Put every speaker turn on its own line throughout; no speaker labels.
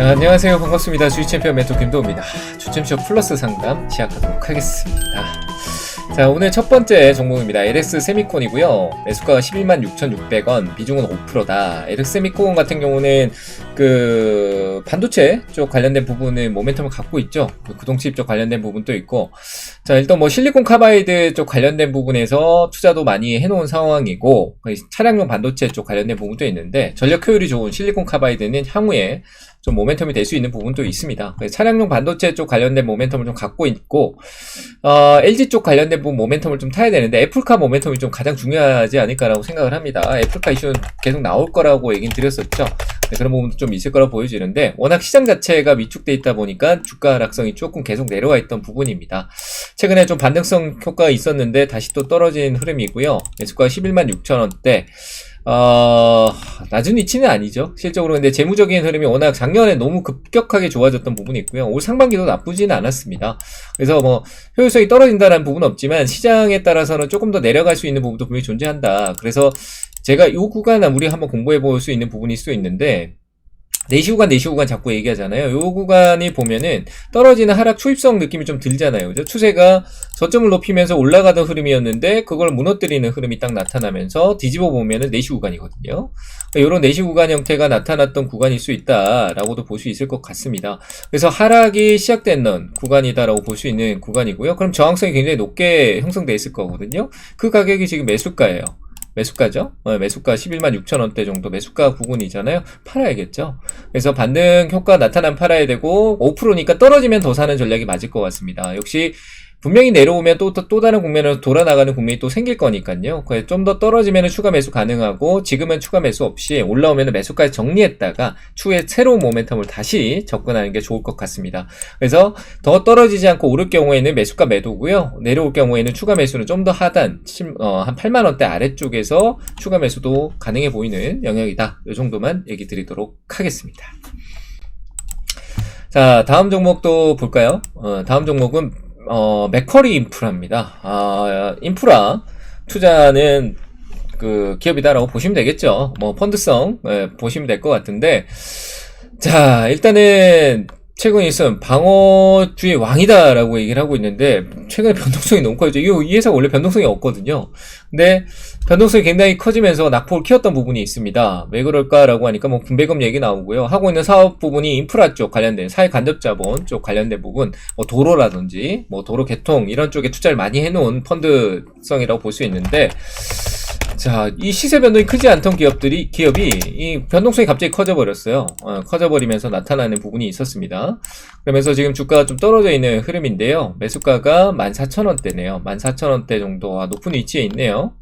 자, 안녕하세요. 반갑습니다. 주식챔피언 멘토 김도우입니다. 주챔쇼 플러스 상담 시작하도록 하겠습니다. 자, 오늘 첫 번째 종목입니다. LX 세미콘이고요. 매수가가 116,600원, 비중은 5%다. LX 세미콘 같은 경우는 그 반도체 쪽 관련된 부분은 모멘텀을 갖고 있죠. 구동칩 쪽 관련된 부분도 있고. 자, 일단 뭐 실리콘 카바이드 쪽 관련된 부분에서 투자도 많이 해놓은 상황이고, 차량용 반도체 쪽 관련된 부분도 있는데, 전력 효율이 좋은 실리콘 카바이드는 향후에 좀 모멘텀이 될 수 있는 부분도 있습니다. 차량용 반도체 쪽 관련된 모멘텀을 좀 갖고 있고, LG 쪽 관련된 부분 모멘텀을 좀 타야 되는데, 애플카 모멘텀이 좀 가장 중요하지 않을까라고 생각을 합니다. 애플카 이슈는 계속 나올 거라고 얘기는 드렸었죠. 네, 그런 부분도 좀 있을 거라고 보여지는데, 워낙 시장 자체가 위축돼 있다 보니까 주가 하락성이 조금 계속 내려와 있던 부분입니다. 최근에 좀 반등성 효과가 있었는데, 다시 또 떨어진 흐름이고요. 매수가가 116,000원대. 낮은 위치는 아니죠. 실적으로. 근데 재무적인 흐름이 워낙 작년에 너무 급격하게 좋아졌던 부분이 있고요. 올 상반기도 나쁘지는 않았습니다. 그래서 뭐 효율성이 떨어진다는 부분은 없지만 시장에 따라서는 조금 더 내려갈 수 있는 부분도 분명히 존재한다. 그래서 제가 이 구간 우리 한번 공부해 볼 수 있는 부분일 수 있는데, 4시 구간 자꾸 얘기하잖아요. 요 구간이 보면은 떨어지는 하락 초입성 느낌이 좀 들잖아요. 그죠? 추세가 저점을 높이면서 올라가던 흐름이었는데 그걸 무너뜨리는 흐름이 딱 나타나면서 뒤집어 보면은 4시 구간이거든요. 요런 4시 구간 형태가 나타났던 구간일 수 있다라고도 볼 수 있을 것 같습니다. 그래서 하락이 시작된 구간이다라고 볼 수 있는 구간이고요. 그럼 저항성이 굉장히 높게 형성돼 있을 거거든요. 그 가격이 지금 매수가예요. 매수가죠. 매수가 116,000원대 정도 매수가 부분이잖아요. 팔아야겠죠. 그래서 반등 효과 나타나면 팔아야 되고, 5%니까 떨어지면 더 사는 전략이 맞을 것 같습니다. 역시 분명히 내려오면 또 다른 국면으로 돌아나가는 국면이 또 생길 거니까요. 좀 더 떨어지면 추가 매수 가능하고, 지금은 추가 매수 없이 올라오면 매수까지 정리했다가 추후에 새로운 모멘텀을 다시 접근하는 게 좋을 것 같습니다. 그래서 더 떨어지지 않고 오를 경우에는 매수가 매도고요. 내려올 경우에는 추가 매수는 좀 더 하단 한 8만원대 아래쪽에서 추가 매수도 가능해 보이는 영역이다. 이 정도만 얘기 드리도록 하겠습니다. 자, 다음 종목도 볼까요? 다음 종목은 맥쿼리 인프라입니다. 인프라 투자는 그 기업이다라고 보시면 되겠죠. 뭐 펀드성 보시면 될 것 같은데, 자, 일단은 최근 있으면 방어주의 왕이다라고 얘기를 하고 있는데, 최근에 변동성이 너무 커요. 이 회사가 원래 변동성이 없거든요. 근데 변동성이 굉장히 커지면서 낙폭을 키웠던 부분이 있습니다. 왜 그럴까라고 하니까 뭐 분배금 얘기 나오고요. 하고 있는 사업 부분이 인프라 쪽 관련된 사회간접자본 쪽 관련된 부분, 뭐 도로라든지 뭐 도로 개통 이런 쪽에 투자를 많이 해놓은 펀드성이라고 볼 수 있는데, 자, 이 시세 변동이 크지 않던 기업이 이 변동성이 갑자기 커져버렸어요. 커져버리면서 나타나는 부분이 있었습니다. 그러면서 지금 주가가 좀 떨어져 있는 흐름인데요. 매수가가 14,000원대네요. 14,000원대 정도 높은 위치에 있네요.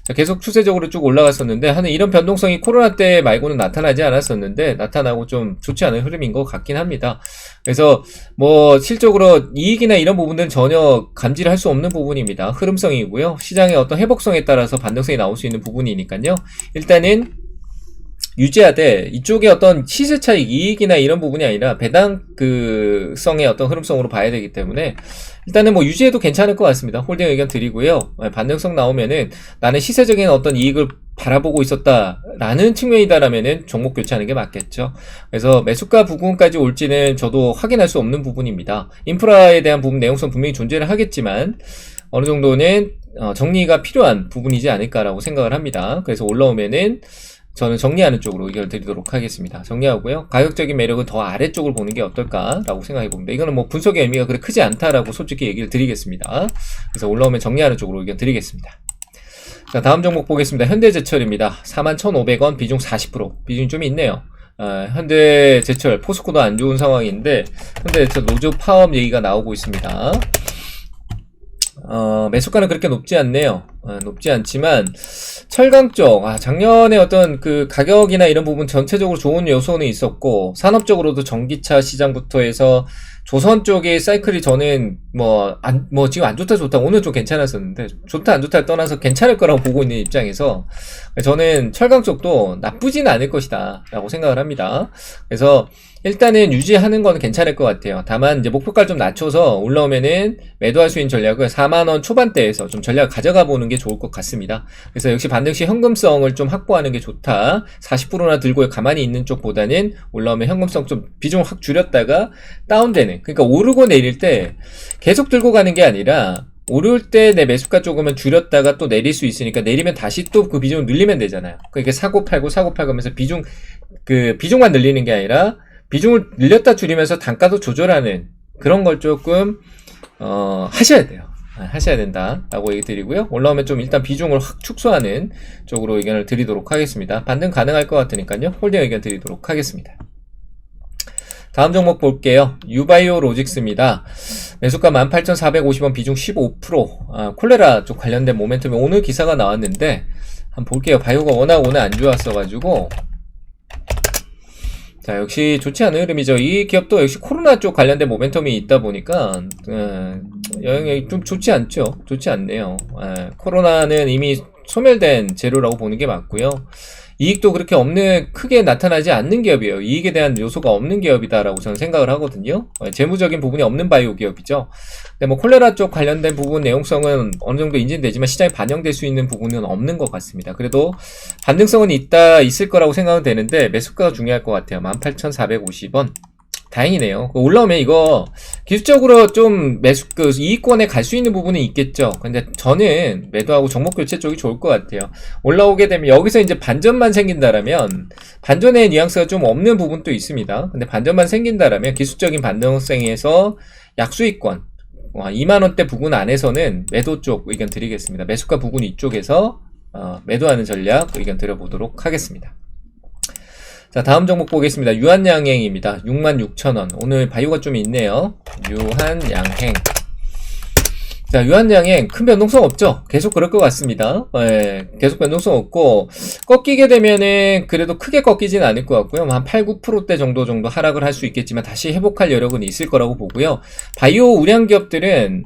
자, 계속 추세적으로 쭉 올라갔었는데, 하는 이런 변동성이 코로나 때 말고는 나타나지 않았었는데, 나타나고 좀 좋지 않은 흐름인 것 같긴 합니다. 그래서, 뭐, 실적으로 이익이나 이런 부분들은 전혀 감지를 할 수 없는 부분입니다. 흐름성이고요. 시장의 어떤 회복성에 따라서 반등성이 나올 수 있는 부분이니까요. 일단은, 유지하되 이쪽에 어떤 시세 차익 이익이나 이런 부분이 아니라 배당 성의 어떤 흐름성으로 봐야 되기 때문에 일단은 뭐 유지해도 괜찮을 것 같습니다. 홀딩 의견 드리고요. 반등성 나오면은 나는 시세적인 어떤 이익을 바라보고 있었다라는 측면이다라면은 종목 교체하는 게 맞겠죠. 그래서 매수가 부분까지 올지는 저도 확인할 수 없는 부분입니다. 인프라에 대한 부분 내용성 분명히 존재를 하겠지만 어느 정도는 정리가 필요한 부분이지 않을까라고 생각을 합니다. 그래서 올라오면은 저는 정리하는 쪽으로 의견을 드리도록 하겠습니다. 정리하고요. 가격적인 매력은 더 아래쪽을 보는 게 어떨까라고 생각해 봅니다. 이거는 뭐 분석의 의미가 그렇게 크지 않다라고 솔직히 얘기를 드리겠습니다. 그래서 올라오면 정리하는 쪽으로 의견 드리겠습니다. 자, 다음 종목 보겠습니다. 현대제철입니다. 41,500원, 비중 40%. 비중이 좀 있네요. 현대제철, 포스코도 안 좋은 상황인데, 현대제철 노조 파업 얘기가 나오고 있습니다. 매수가는 그렇게 높지 않네요. 높지 않지만 철강 쪽 작년에 어떤 그 가격이나 이런 부분 전체적으로 좋은 요소는 있었고, 산업적으로도 전기차 시장부터 해서 조선 쪽의 사이클이 저는 지금 안 좋다 오늘 좀 괜찮았었는데, 좋다 안 좋다를 떠나서 괜찮을 거라고 보고 있는 입장에서 저는 철강 쪽도 나쁘진 않을 것이다 라고 생각을 합니다. 그래서 일단은 유지하는 건 괜찮을 것 같아요. 다만 이제 목표가를 좀 낮춰서 올라오면은 매도할 수 있는 전략을 4만원 초반대에서 좀 전략을 가져가 보는 게 게 좋을 것 같습니다. 그래서 역시 반등시 현금성을 좀 확보하는 게 좋다. 40%나 들고 가만히 있는 쪽보다는 올라오면 현금성 좀 비중을 확 줄였다가 다운되는, 그러니까 오르고 내릴 때 계속 들고 가는 게 아니라 오를 때 내 매수가 조금은 줄였다가 또 내릴 수 있으니까 내리면 다시 또 그 비중을 늘리면 되잖아요. 그러니까 사고 팔고 하면서 비중만 늘리는 게 아니라 비중을 늘렸다 줄이면서 단가도 조절하는 그런 걸 조금 하셔야 돼요. 하셔야 된다라고 얘기 드리고요. 올라오면 좀 일단 비중을 확 축소하는 쪽으로 의견을 드리도록 하겠습니다. 반등 가능할 것 같으니까요. 홀딩 의견 드리도록 하겠습니다. 다음 종목 볼게요. 유바이오 로직스입니다. 매수가 18,450원, 비중 15%. 콜레라 쪽 관련된 모멘텀이 오늘 기사가 나왔는데 한번 볼게요. 바이오가 워낙 오늘 안 좋았어가지고, 자, 역시 좋지 않은 흐름이죠. 이 기업도 역시 코로나 쪽 관련된 모멘텀이 있다 보니까 영향이 좀 좋지 않죠. 좋지 않네요. 코로나는 이미 소멸된 재료라고 보는 게 맞고요. 이익도 그렇게 크게 나타나지 않는 기업이에요. 이익에 대한 요소가 없는 기업이다라고 저는 생각을 하거든요. 재무적인 부분이 없는 바이오 기업이죠. 근데 뭐 콜레라 쪽 관련된 부분 내용성은 어느 정도 인지되지만 시장에 반영될 수 있는 부분은 없는 것 같습니다. 그래도 반등성은 있을 거라고 생각은 되는데 매수가가 중요할 것 같아요. 18,450원. 다행이네요. 올라오면 이거 기술적으로 좀 이익권에 갈 수 있는 부분은 있겠죠. 근데 저는 매도하고 종목 교체 쪽이 좋을 것 같아요. 올라오게 되면 여기서 이제 반전만 생긴다라면, 반전의 뉘앙스가 좀 없는 부분도 있습니다. 근데 반전만 생긴다라면 기술적인 반등성에서 약수익권 2만원대 부근 안에서는 매도 쪽 의견 드리겠습니다. 매수가 부근 이쪽에서 매도하는 전략 의견 드려보도록 하겠습니다. 자, 다음 종목 보겠습니다. 유한양행입니다. 66,000원. 오늘 바이오가 좀 있네요. 유한양행. 자, 유한양행 큰 변동성 없죠? 계속 그럴 것 같습니다. 계속 변동성 없고, 꺾이게 되면은 그래도 크게 꺾이진 않을 것 같고요. 한 8, 9%대 정도 하락을 할 수 있겠지만 다시 회복할 여력은 있을 거라고 보고요. 바이오 우량 기업들은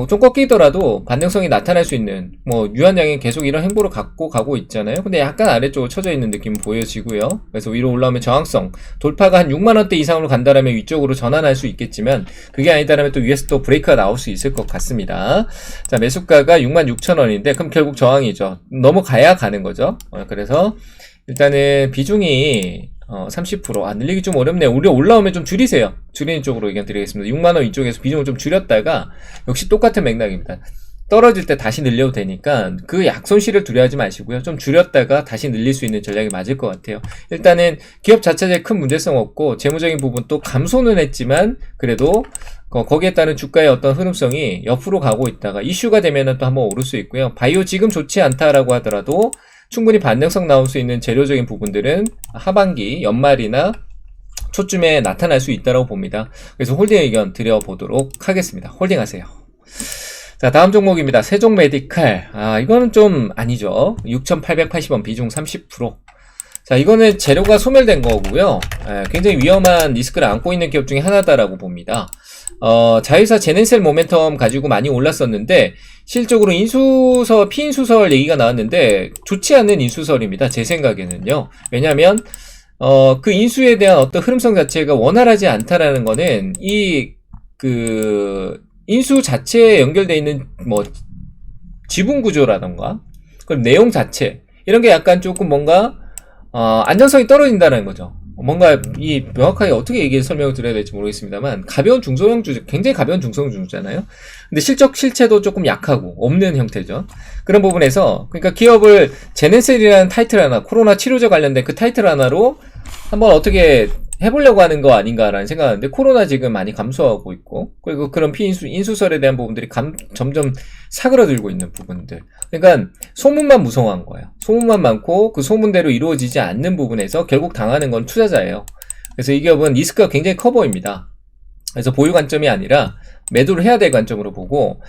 좀 꺾이더라도 반등성이 나타날 수 있는, 유한양행 계속 이런 행보를 갖고 가고 있잖아요. 근데 약간 아래쪽으로 쳐져 있는 느낌 보여지고요. 그래서 위로 올라오면 저항성, 돌파가 한 6만원대 이상으로 간다라면 위쪽으로 전환할 수 있겠지만, 그게 아니다라면 또 위에서 또 브레이크가 나올 수 있을 것 같습니다. 자, 매수가가 66,000원인데, 그럼 결국 저항이죠. 넘어가야 가는 거죠. 그래서, 일단은 비중이 30%. 늘리기 좀 어렵네요. 우리 올라오면 좀 줄이세요. 줄이는 쪽으로 의견 드리겠습니다. 6만원 이쪽에서 비중을 좀 줄였다가, 역시 똑같은 맥락입니다. 떨어질 때 다시 늘려도 되니까 그 약손실을 두려워하지 마시고요. 좀 줄였다가 다시 늘릴 수 있는 전략이 맞을 것 같아요. 일단은 기업 자체에 큰 문제성 없고, 재무적인 부분 또 감소는 했지만 그래도 거기에 따른 주가의 어떤 흐름성이 옆으로 가고 있다가 이슈가 되면은 또 한번 오를 수 있고요. 바이오 지금 좋지 않다라고 하더라도 충분히 반등성 나올 수 있는 재료적인 부분들은 하반기, 연말이나 초쯤에 나타날 수 있다고 봅니다. 그래서 홀딩 의견 드려보도록 하겠습니다. 홀딩하세요. 자, 다음 종목입니다. 세종메디칼. 이거는 좀 아니죠. 6,880원, 비중 30%. 자, 이거는 재료가 소멸된 거고요. 굉장히 위험한 리스크를 안고 있는 기업 중에 하나다라고 봅니다. 자회사 제넨셀 모멘텀 가지고 많이 올랐었는데, 실적으로 피인수설 얘기가 나왔는데, 좋지 않은 인수설입니다. 제 생각에는요. 왜냐면, 그 인수에 대한 어떤 흐름성 자체가 원활하지 않다라는 거는, 인수 자체에 연결되어 있는, 지분 구조라던가, 그럼 내용 자체, 이런 게 약간 조금 뭔가, 안전성이 떨어진다는 거죠. 뭔가 명확하게 어떻게 설명을 드려야 될지 모르겠습니다만, 가벼운 중소형 주주, 굉장히 가벼운 중소형 주주잖아요. 근데 실체도 조금 약하고 없는 형태죠. 그런 부분에서, 그러니까 기업을 제넨셀이라는 타이틀 하나, 코로나 치료제 관련된 그 타이틀 하나로 한번 어떻게 해보려고 하는 거 아닌가라는 생각하는데, 코로나 지금 많이 감소하고 있고, 그리고 그런 인수설에 대한 부분들이 점점 사그러들고 있는 부분들. 그러니까 소문만 무성한 거예요. 소문만 많고 그 소문대로 이루어지지 않는 부분에서 결국 당하는 건 투자자예요. 그래서 이 기업은 리스크가 굉장히 커 보입니다. 그래서 보유 관점이 아니라 매도를 해야 될 관점으로 보고,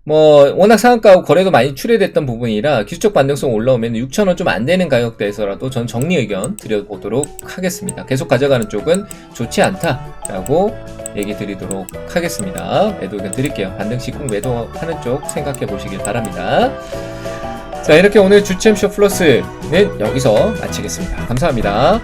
워낙 상한가하고 거래도 많이 출회됐던 부분이라 기술적 반등성 올라오면 6,000원 좀 안 되는 가격대에서라도 전 정리 의견 드려보도록 하겠습니다. 계속 가져가는 쪽은 좋지 않다라고 얘기 드리도록 하겠습니다. 매도 의견 드릴게요. 반등시 꼭 매도하는 쪽 생각해 보시길 바랍니다. 자, 이렇게 오늘 주챔쇼 플러스는 여기서 마치겠습니다. 감사합니다.